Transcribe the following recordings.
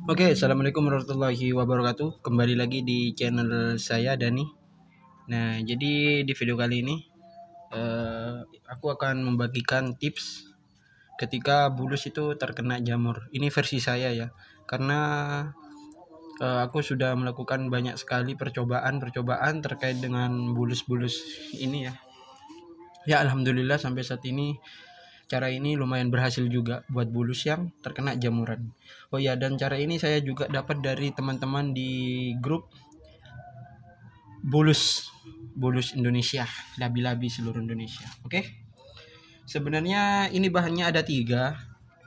Oke, assalamualaikum warahmatullahi wabarakatuh. Kembali lagi di channel saya Dani. Nah, jadi di video kali ini aku akan membagikan tips ketika bulus itu terkena jamur. Ini versi saya ya, karena aku sudah melakukan banyak sekali percobaan terkait dengan bulus-bulus ini ya. Ya, alhamdulillah sampai saat ini cara ini lumayan berhasil juga buat bulus yang terkena jamuran. Oh ya, dan cara ini saya juga dapat dari teman-teman di grup bulus Indonesia, labi-labi seluruh Indonesia. Oke, sebenarnya ini bahannya ada 3,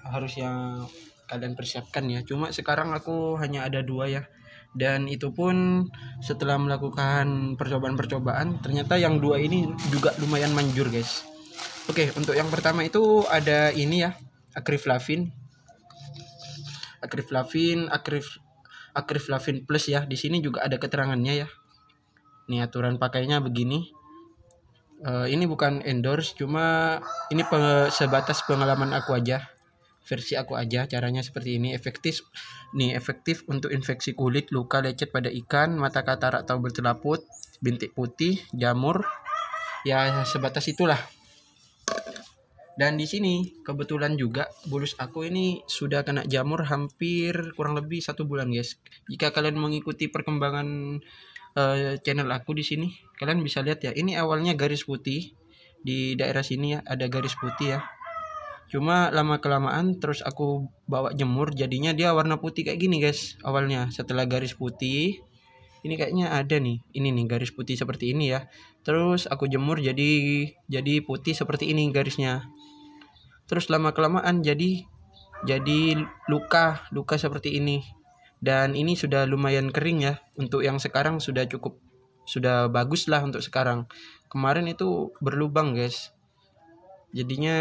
harus yang kalian persiapkan ya. Cuma sekarang aku hanya ada 2 ya, dan itu pun setelah melakukan percobaan ternyata yang 2 ini juga lumayan manjur guys. Oke, untuk yang pertama itu ada ini ya, akriflavin plus ya. Di sini juga ada keterangannya ya. Nih aturan pakainya begini. Ini bukan endorse, cuma ini sebatas pengalaman aku aja, versi aku aja. Caranya seperti ini, efektif untuk infeksi kulit, luka lecet pada ikan, mata katarak atau bertelaput, bintik putih, jamur. Ya sebatas itulah. Dan di sini kebetulan juga bulus aku ini sudah kena jamur hampir kurang lebih 1 bulan guys. Jika kalian mengikuti perkembangan channel aku di sini, kalian bisa lihat ya, ini awalnya garis putih di daerah sini ya, ada garis putih ya. Cuma lama kelamaan terus aku bawa jemur, jadinya dia warna putih kayak gini guys. Awalnya setelah garis putih ini kayaknya ada nih, ini nih garis putih seperti ini ya. Terus aku jemur jadi putih seperti ini garisnya. Terus lama kelamaan jadi luka seperti ini. Dan ini sudah lumayan kering ya. Untuk yang sekarang sudah bagus lah untuk sekarang. Kemarin itu berlubang guys. Jadinya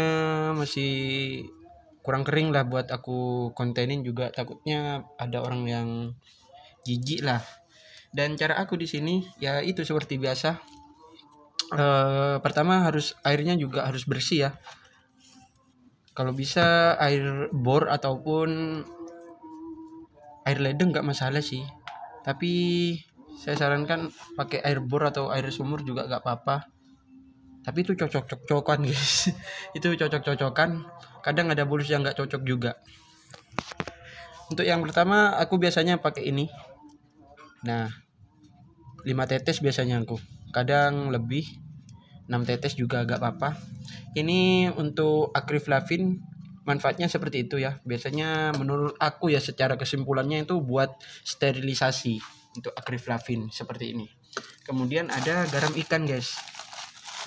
masih kurang kering lah buat aku kontenin juga, takutnya ada orang yang jijik lah. Dan cara aku di sini ya itu seperti biasa. Pertama airnya juga harus bersih ya. Kalau bisa air bor ataupun air ledeng nggak masalah sih, tapi saya sarankan pakai air bor atau air sumur juga nggak apa-apa. Tapi itu cocok-cocokan guys. Itu cocok-cocokan, kadang ada bulus yang nggak cocok juga. Untuk yang pertama aku biasanya pakai ini. Nah, 5 tetes biasanya aku, kadang lebih 6 tetes juga agak apa-apa. Ini untuk akriflavin, manfaatnya seperti itu ya. Biasanya menurut aku ya, secara kesimpulannya itu buat sterilisasi untuk akriflavin seperti ini. Kemudian ada garam ikan guys.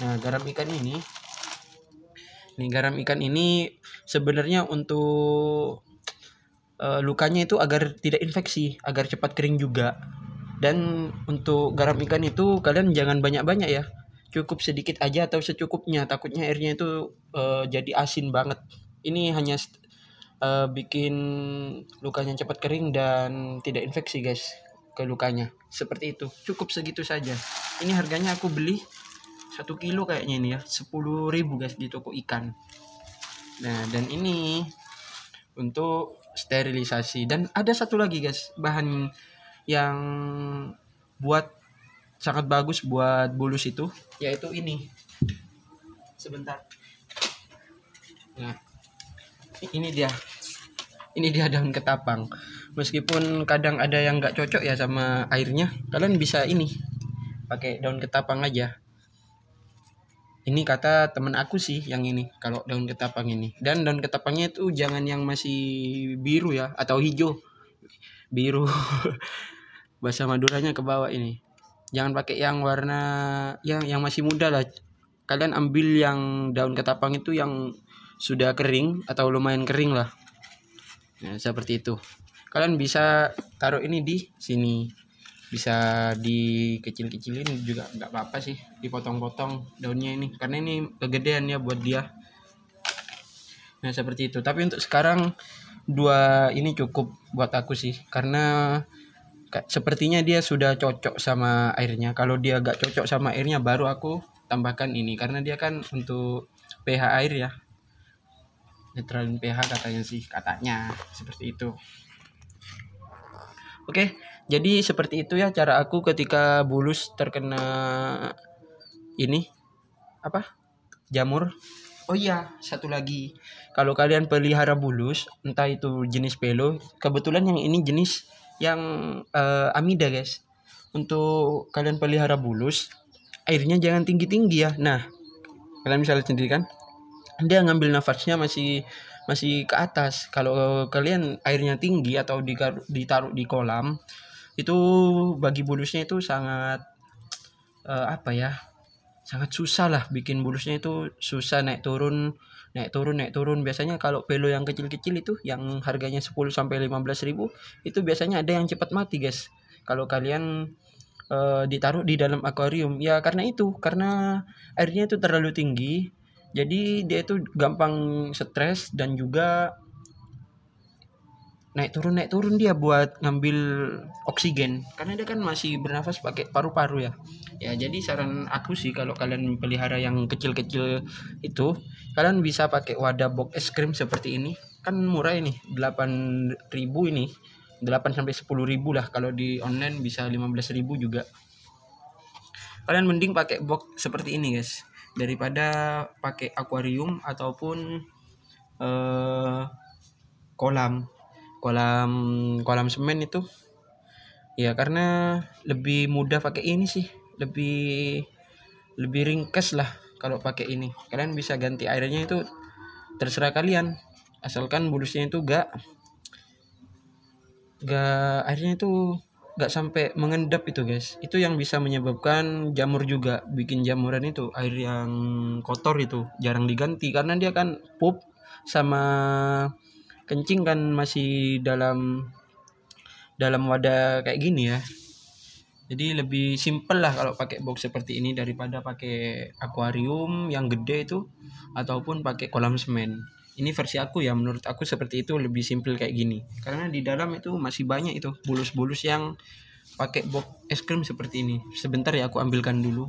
Nah, garam ikan ini sebenarnya untuk lukanya itu agar tidak infeksi, agar cepat kering juga. Dan untuk garam ikan itu kalian jangan banyak-banyak ya, cukup sedikit aja atau secukupnya, takutnya airnya itu jadi asin banget. Ini hanya bikin lukanya cepat kering dan tidak infeksi guys ke lukanya. Seperti itu, cukup segitu saja. Ini harganya aku beli 1 kilo kayaknya ini ya, 10.000 guys di toko ikan. Nah, dan ini untuk sterilisasi. Dan ada satu lagi guys, bahan yang sangat bagus buat bulus itu, yaitu ini. Sebentar. Nah, ini dia daun ketapang. Meskipun kadang ada yang nggak cocok ya sama airnya, kalian bisa ini pakai daun ketapang aja. Ini kata temen aku sih yang ini, kalau daun ketapang ini. Dan daun ketapangnya itu jangan yang masih biru ya, atau hijau. Biru. Bahasa Maduranya ke bawah ini. Jangan pakai yang warna yang masih muda lah. Kalian ambil yang daun ketapang itu yang sudah kering atau lumayan kering lah. Nah, seperti itu. Kalian bisa taruh ini di sini. Bisa dikecil-kecilin juga nggak apa-apa sih, dipotong-potong daunnya ini, karena ini kegedean ya buat dia. Nah, seperti itu. Tapi untuk sekarang 2 ini cukup buat aku sih, karena sepertinya dia sudah cocok sama airnya. Kalau dia gak cocok sama airnya baru aku tambahkan ini, karena dia kan untuk pH air ya, netralin pH katanya sih, katanya seperti itu. Oke, jadi seperti itu ya cara aku ketika bulus terkena ini apa? Jamur. Oh iya, satu lagi. Kalau kalian pelihara bulus, entah itu jenis pelo, kebetulan yang ini jenis yang amida, guys. Untuk kalian pelihara bulus, airnya jangan tinggi-tinggi ya. Nah, kalian bisa lihat sendiri kan? Dia ngambil nafasnya masih ke atas. Kalau kalian airnya tinggi atau ditaruh di kolam, itu bagi bulusnya itu sangat apa ya? Sangat susah lah bikin bulusnya itu susah naik turun. Biasanya kalau pelo yang kecil-kecil itu yang harganya 10 sampai 15.000 itu biasanya ada yang cepat mati, guys. Kalau kalian ditaruh di dalam akuarium ya karena airnya itu terlalu tinggi. Jadi dia itu gampang stres dan juga naik turun dia buat ngambil oksigen karena dia kan masih bernafas pakai paru-paru ya. Ya jadi saran aku sih kalau kalian pelihara yang kecil-kecil itu kalian bisa pakai wadah box es krim seperti ini. Kan murah ini 8.000 ini. 8 sampai 10.000 lah, kalau di online bisa 15.000 juga. Kalian mending pakai box seperti ini, guys, daripada pakai akuarium ataupun kolam semen itu. Ya karena lebih mudah pakai ini sih, lebih ringkas lah kalau pakai ini. Kalian bisa ganti airnya itu terserah kalian, asalkan bulusnya itu gak airnya itu gak sampai mengendap itu, guys. Itu yang bisa menyebabkan jamur juga. Bikin jamuran itu air yang kotor itu jarang diganti karena dia kan pup sama kencing kan masih dalam wadah kayak gini ya. Jadi lebih simpel lah kalau pakai box seperti ini daripada pakai akuarium yang gede itu ataupun pakai kolam semen. Ini versi aku ya, menurut aku seperti itu lebih simpel kayak gini. Karena di dalam itu masih banyak itu bulus-bulus yang pakai box es krim seperti ini. Sebentar ya aku ambilkan dulu.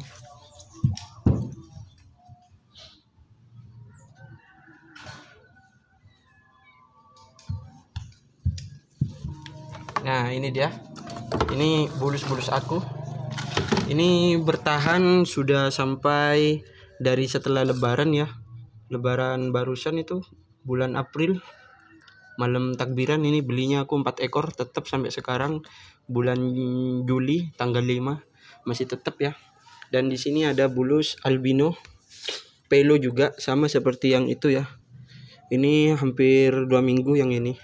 Nah, ini dia. Ini bulus-bulus aku. Ini bertahan sudah sampai dari setelah lebaran ya. Lebaran barusan itu bulan April. Malam takbiran ini belinya aku 4 ekor tetap sampai sekarang bulan Juli tanggal 5 masih tetap ya. Dan di sini ada bulus albino pelo juga sama seperti yang itu ya. Ini hampir 2 minggu yang ini.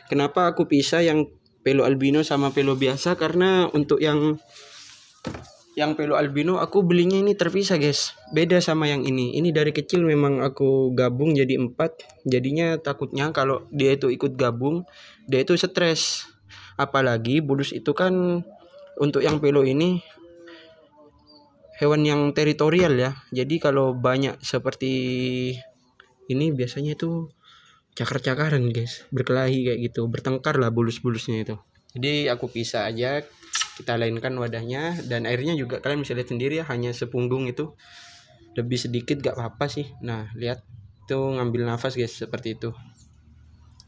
Kenapa aku pisah yang pelo albino sama pelo biasa? Karena untuk yang pelo albino aku belinya ini terpisah, guys. Beda sama yang ini. Ini dari kecil memang aku gabung jadi 4. Jadinya takutnya kalau dia itu ikut gabung, dia itu stres. Apalagi bulus itu kan untuk yang pelo ini hewan yang teritorial ya. Jadi kalau banyak seperti ini biasanya itu cakar-cakaran, guys. Berkelahi kayak gitu, bertengkar lah bulus-bulusnya itu. Jadi aku pisah aja, kita lainkan wadahnya. Dan airnya juga kalian bisa lihat sendiri ya, hanya sepunggung itu, lebih sedikit gak apa-apa sih. Nah lihat itu ngambil nafas, guys, seperti itu.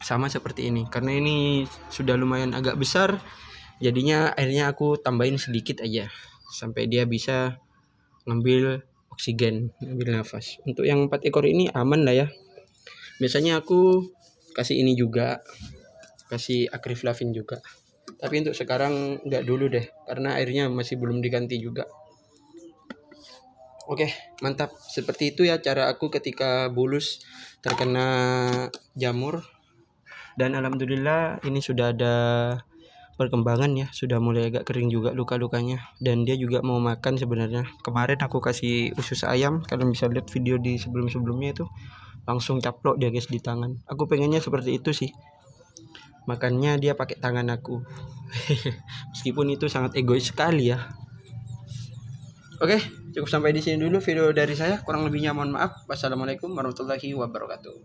Sama seperti ini, karena ini sudah lumayan agak besar, jadinya airnya aku tambahin sedikit aja sampai dia bisa ngambil oksigen, ngambil nafas. Untuk yang 4 ekor ini aman lah ya. Biasanya aku kasih ini juga, kasih akriflavin juga. Tapi untuk sekarang enggak dulu deh, karena airnya masih belum diganti juga. Oke, mantap. Seperti itu ya cara aku ketika bulus terkena jamur. Dan alhamdulillah ini sudah ada perkembangan ya, sudah mulai agak kering juga luka-lukanya. Dan dia juga mau makan sebenarnya. Kemarin aku kasih usus ayam, kalian bisa lihat video di sebelum-sebelumnya itu, langsung caplok dia, guys, di tangan. Aku pengennya seperti itu sih, makannya dia pakai tangan aku. Meskipun itu sangat egois sekali ya. Oke, cukup sampai di sini dulu video dari saya. Kurang lebihnya mohon maaf. Wassalamualaikum warahmatullahi wabarakatuh.